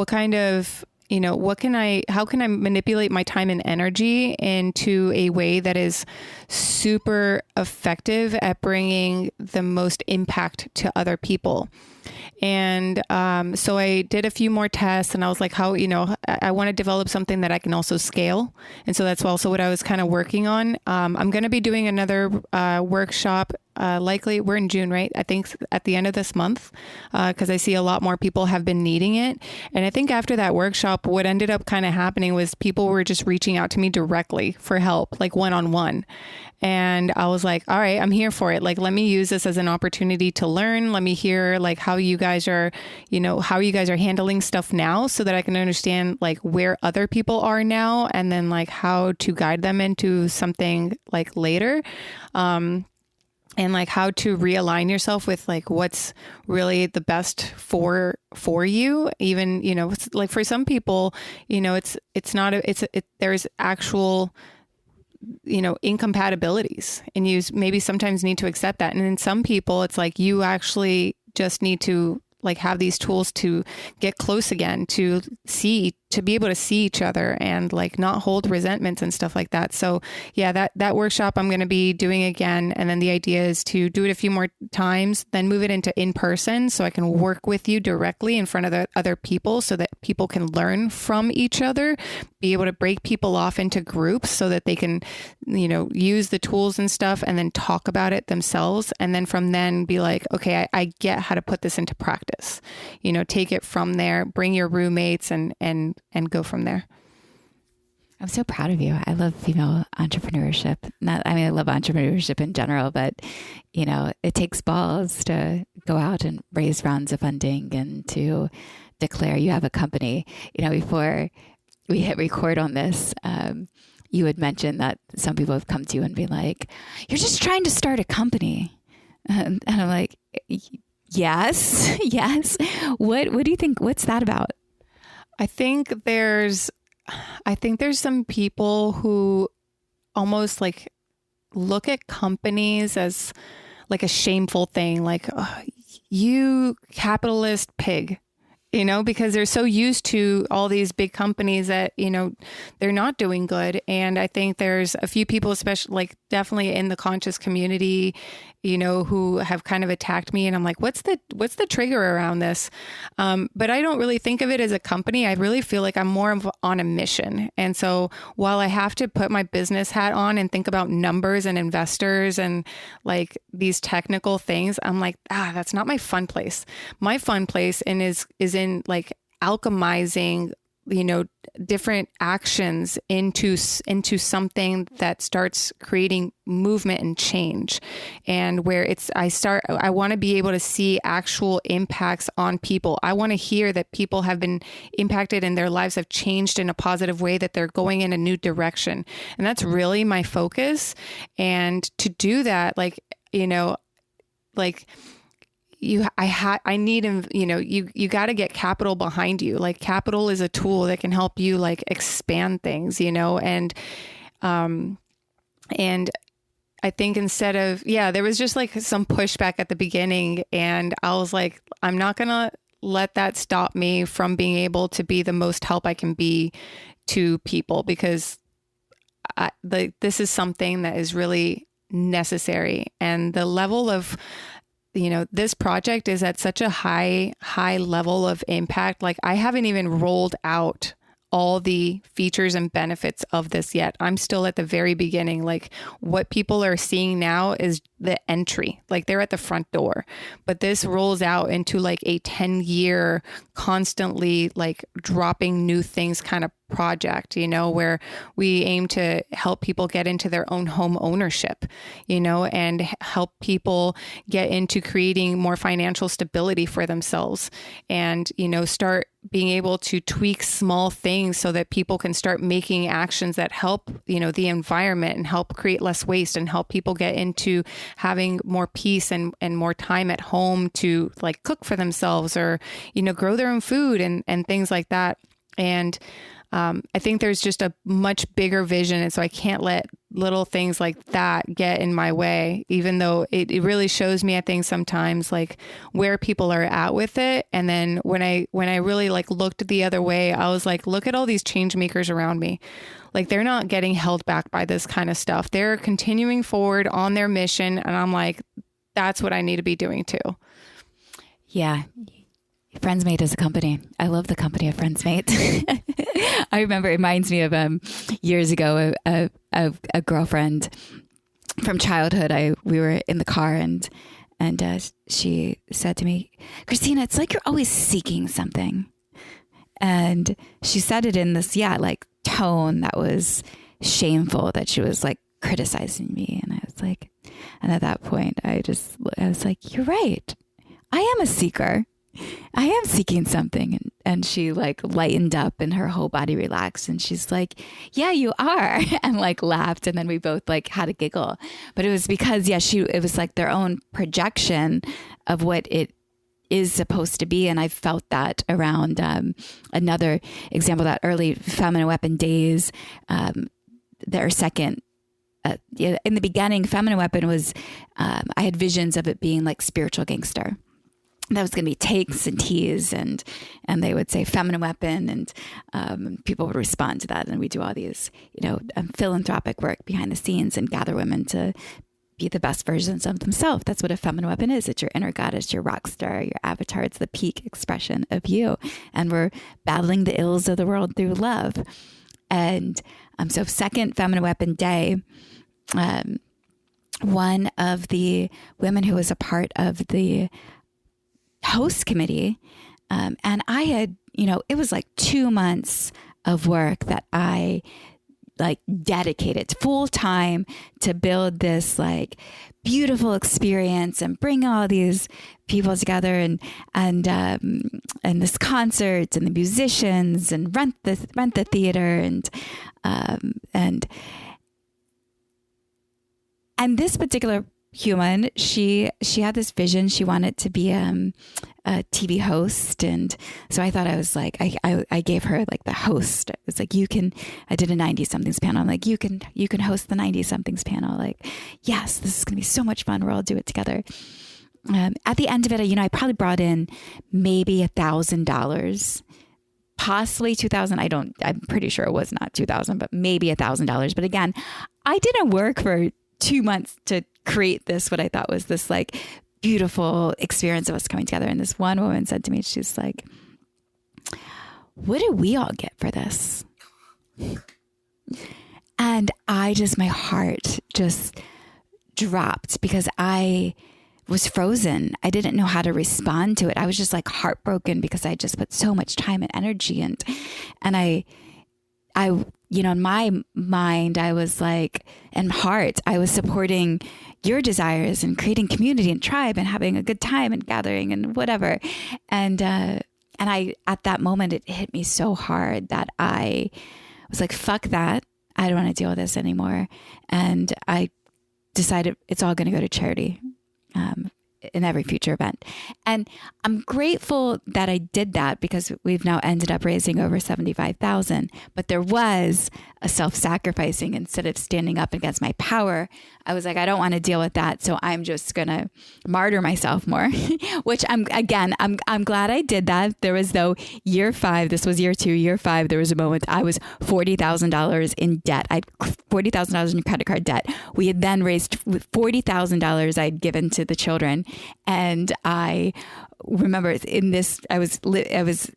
Speaker 3: kind of, how can I manipulate my time and energy into a way that is super effective at bringing the most impact to other people. And so I did a few more tests and I was like, I want to develop something that I can also scale. And so that's also what I was kind of working on. I'm going to be doing another workshop. Likely we're in June, right? I think at the end of this month, because I see a lot more people have been needing it. And I think after that workshop, what ended up kind of happening was people were just reaching out to me directly for help, like one-on-one. And I was like, all right, I'm here for it. Like, let me use this as an opportunity to learn. Let me hear like how you guys are, how you guys are handling stuff now, so that I can understand like where other people are now, and then like how to guide them into something like later. And like how to realign yourself with like what's really the best for you. Even, like for some people, there's actual, incompatibilities, and you maybe sometimes need to accept that. And in some people, it's like you actually just need to like have these tools to get close again, to be able to see each other and like not hold resentments and stuff like that. So yeah, that workshop I'm going to be doing again. And then the idea is to do it a few more times, then move it into in person, so I can work with you directly in front of the other people, so that people can learn from each other, be able to break people off into groups so that they can, use the tools and stuff and then talk about it themselves. And then from then be like, okay, I get how to put this into practice, take it from there, bring your roommates and go from there.
Speaker 2: I'm so proud of you. I love female entrepreneurship. I love entrepreneurship in general, but it takes balls to go out and raise rounds of funding and to declare you have a company. Before we hit record on this, you had mentioned that some people have come to you and been like, "You're just trying to start a company," and I'm like, "Yes. What do you think? What's that about?"
Speaker 3: I think there's some people who almost like look at companies as like a shameful thing, like, you capitalist pig, because they're so used to all these big companies that, they're not doing good. And I think there's a few people, especially like definitely in the conscious community, who have kind of attacked me. And I'm like, what's the trigger around this? But I don't really think of it as a company. I really feel like I'm more on a mission. And so while I have to put my business hat on and think about numbers and investors and like these technical things, I'm like, that's not my fun place. My fun place is in like alchemizing, different actions into something that starts creating movement and change. And where I want to be able to see actual impacts on people. I want to hear that people have been impacted and their lives have changed in a positive way, that they're going in a new direction. And that's really my focus. And to do that, I need, you got to get capital behind you. Like capital is a tool that can help you like expand things, and I think instead of, there was just like some pushback at the beginning, and I was like, I'm not going to let that stop me from being able to be the most help I can be to people, because this is something that is really necessary. And the level of, this project is at such a high level of impact. Like I haven't even rolled out all the features and benefits of this yet. I'm still at the very beginning. Like what people are seeing now is the entry, like they're at the front door, but this rolls out into like a 10-year constantly like dropping new things kind of project, where we aim to help people get into their own home ownership, and help people get into creating more financial stability for themselves, and, start being able to tweak small things so that people can start making actions that help, the environment and help create less waste and help people get into having more peace and more time at home to like cook for themselves or, grow their own food and things like that. And I think there's just a much bigger vision. And so I can't let little things like that get in my way, even though it really shows me, I think sometimes like where people are at with it. And then when I really like looked the other way, I was like, look at all these change makers around me. Like they're not getting held back by this kind of stuff. They're continuing forward on their mission. And I'm like, that's what I need to be doing too.
Speaker 2: Yeah. Friendsmate is a company. I love the company of Friendsmate. I remember it reminds me of years ago, a girlfriend from childhood. We were in the car and she said to me, Christina, it's like you're always seeking something. And she said it in this, like tone that was shameful, that she was like criticizing me. And I was like, and at that point, I was like, you're right. I am a seeker. I am seeking something. And she like lightened up and her whole body relaxed. And she's like, yeah, you are. And like laughed. And then we both like had a giggle. But it was because, it was like their own projection of what it is supposed to be. And I felt that around another example, that early Feminine Weapon days, their second. In the beginning, Feminine Weapon was, I had visions of it being like spiritual gangster. That was going to be takes and teas, and they would say feminine weapon, and people would respond to that. And we do all these, philanthropic work behind the scenes and gather women to be the best versions of themselves. That's what a feminine weapon is. It's your inner goddess, your rock star, your avatar. It's the peak expression of you. And we're battling the ills of the world through love. And so second Feminine Weapon Day, one of the women who was a part of the host committee. And I had, it was like 2 months of work that I like dedicated full time to build this like beautiful experience and bring all these people together and this concert and the musicians and rent the theater and this particular human. She had this vision. She wanted to be a TV host. And so I thought I was like, I gave her like the host. It was like, I did a 90 somethings panel. I'm like, you can host the 90 somethings panel. Like, yes, this is going to be so much fun. We'll all do it together. At the end of it, I probably brought in maybe $1,000, possibly 2,000. I'm pretty sure it was not 2,000, but maybe $1,000. But again, I didn't work for 2 months to create this, what I thought was this like beautiful experience of us coming together. And this one woman said to me, she's like, what did we all get for this? And my heart just dropped because I was frozen. I didn't know how to respond to it. I was just like heartbroken because I just put so much time and energy and I in my mind, I was like, and heart, I was supporting your desires and creating community and tribe and having a good time and gathering and whatever. And I, at that moment, it hit me so hard that I was like, fuck that. I don't want to deal with this anymore. And I decided it's all going to go to charity. In every future event. And I'm grateful that I did that because we've now ended up raising over 75,000, but there was a self-sacrificing. Instead of standing up against my power, I was like, I don't want to deal with that. So I'm just going to martyr myself more, which I'm glad I did that. There was though year 5, this was year 2, year 5, there was a moment I was $40,000 in debt. I had $40,000 in credit card debt. We had then raised $40,000 I'd given to the children. And I remember I was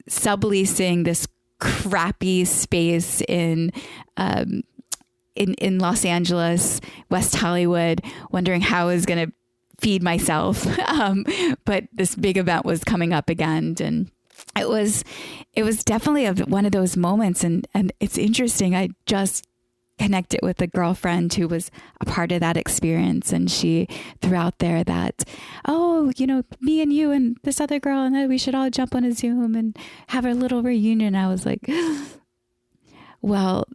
Speaker 2: subleasing this crappy space in Los Angeles, West Hollywood, wondering how I was going to feed myself. But this big event was coming up again. And it was definitely one of those moments. And it's interesting. I just connected with a girlfriend who was a part of that experience. And she threw out there that, me and you and this other girl, and we should all jump on a Zoom and have a little reunion. I was like, well,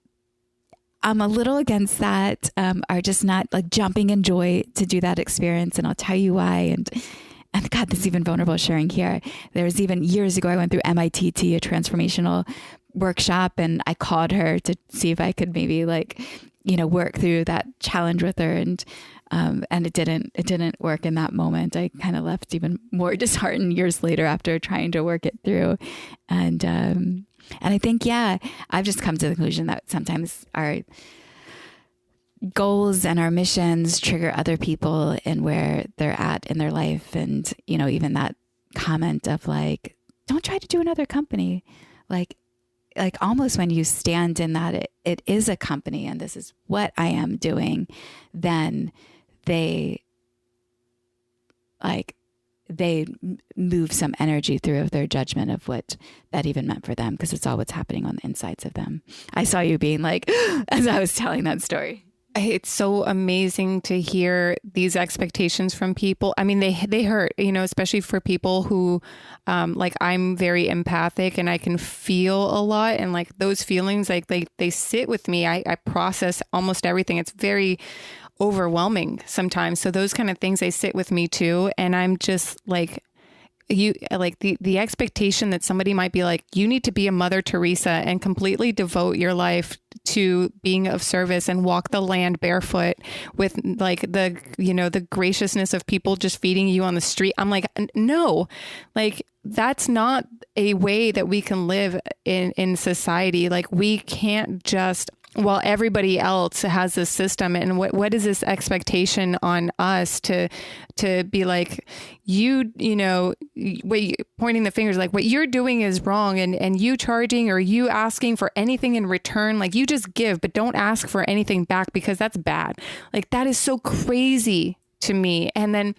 Speaker 2: I'm a little against that, are just not like jumping in joy to do that experience. And I'll tell you why. And God, this is even vulnerable sharing here. There was even years ago, I went through MITT, a transformational workshop, and I called her to see if I could maybe work through that challenge with her. And it didn't work in that moment. I kind of left even more disheartened years later after trying to work it through. And I think, I've just come to the conclusion that sometimes our goals and our missions trigger other people and where they're at in their life. And, even that comment of like, don't try to do another company. Like almost when you stand in that it is a company and this is what I am doing, then they move some energy through of their judgment of what that even meant for them, because it's all what's happening on the insides of them. I saw you being like, as I was telling that story.
Speaker 3: It's so amazing to hear these expectations from people. I mean, they hurt, especially for people who, I'm very empathic and I can feel a lot. And like those feelings, like they sit with me. I process almost everything. It's very overwhelming sometimes. So those kind of things, they sit with me too. And I'm just like, the expectation that somebody might be like, you need to be a Mother Teresa and completely devote your life to being of service and walk the land barefoot with like the graciousness of people just feeding you on the street. I'm like, no, like that's not a way that we can live in society. Like we can't just, while everybody else has this system, and what is this expectation on us to be like, pointing the fingers, like what you're doing is wrong, and you charging or you asking for anything in return, like you just give, but don't ask for anything back because that's bad. Like that is so crazy to me. And then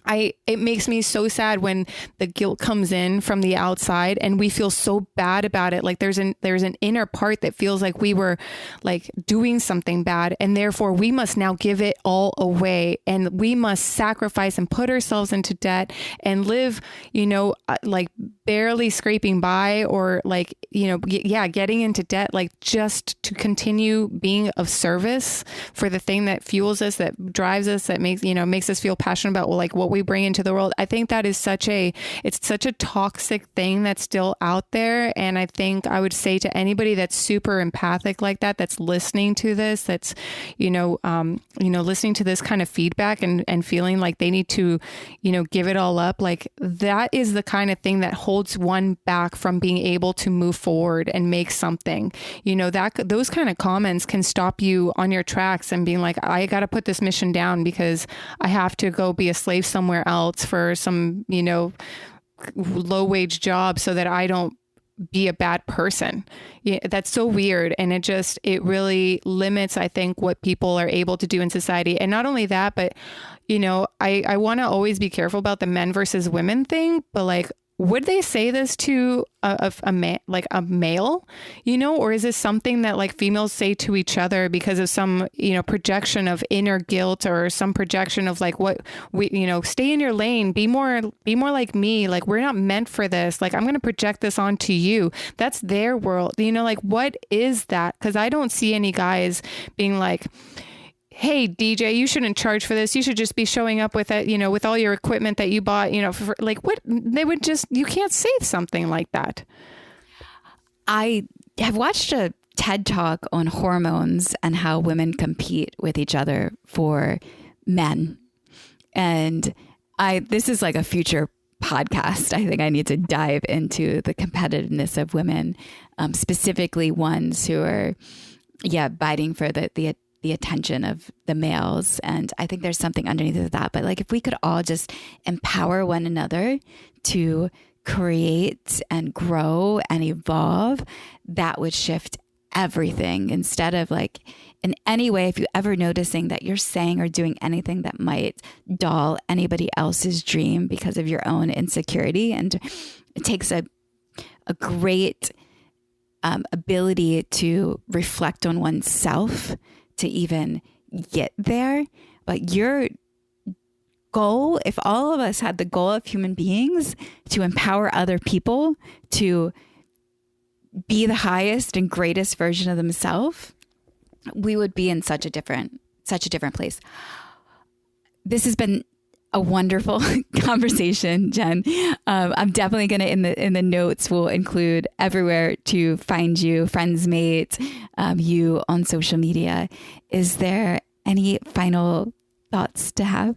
Speaker 3: it makes me so sad when the guilt comes in from the outside and we feel so bad about it. Like there's an inner part that feels like we were like doing something bad, and therefore we must now give it all away, and we must sacrifice and put ourselves into debt and live, like barely scraping by, or like, getting into debt, like just to continue being of service for the thing that fuels us, that drives us, that makes us feel passionate about like what we bring into the world. I think that is such a toxic thing that's still out there. And I think I would say to anybody that's super empathic like that, that's listening to this, that's, listening to this kind of feedback and feeling like they need to, give it all up. Like that is the kind of thing that holds one back from being able to move forward and make something, those kind of comments can stop you on your tracks and being like, I got to put this mission down because I have to go be a slave somewhere else for some, low wage job so that I don't be a bad person. Yeah, that's so weird. And it really limits, I think, what people are able to do in society. And not only that, but, I want to always be careful about the men versus women thing, but like, would they say this to a male, or is this something that like females say to each other because of some, projection of inner guilt, or some projection of like what we, stay in your lane, be more like me. Like we're not meant for this. Like I'm going to project this onto you. That's their world. Like what is that? Cause I don't see any guys being like, hey, DJ, you shouldn't charge for this. You should just be showing up with it, with all your equipment that you bought, for, like what they would just, you can't say something like that.
Speaker 2: I have watched a TED talk on hormones and how women compete with each other for men. And this is like a future podcast. I think I need to dive into the competitiveness of women, specifically ones who are, biting for the attention of the males. And I think there's something underneath of that. But like, if we could all just empower one another to create and grow and evolve, that would shift everything. Instead of like, in any way, if you ever noticing that you're saying or doing anything that might dull anybody else's dream because of your own insecurity. And it takes a great ability to reflect on oneself to even get there. But your goal, if all of us had the goal of human beings to empower other people to be the highest and greatest version of themselves, we would be in such a different place. This has been a wonderful conversation, Jen. I'm definitely going to, in the notes, we'll include everywhere to find you, Friendsmate, you on social media. Is there any final thoughts to have?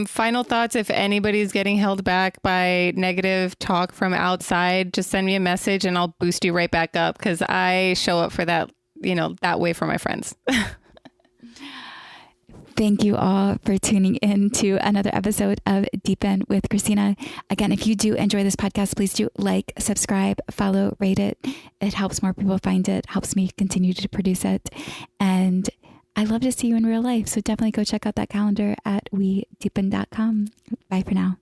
Speaker 3: Final thoughts. If anybody's getting held back by negative talk from outside, just send me a message and I'll boost you right back up, because I show up for that, that way for my friends.
Speaker 2: Thank you all for tuning in to another episode of Deepen with Christina. Again, if you do enjoy this podcast, please do like, subscribe, follow, rate it. It helps more people find it, helps me continue to produce it. And I love to see you in real life. So definitely go check out that calendar at wedeepen.com. Bye for now.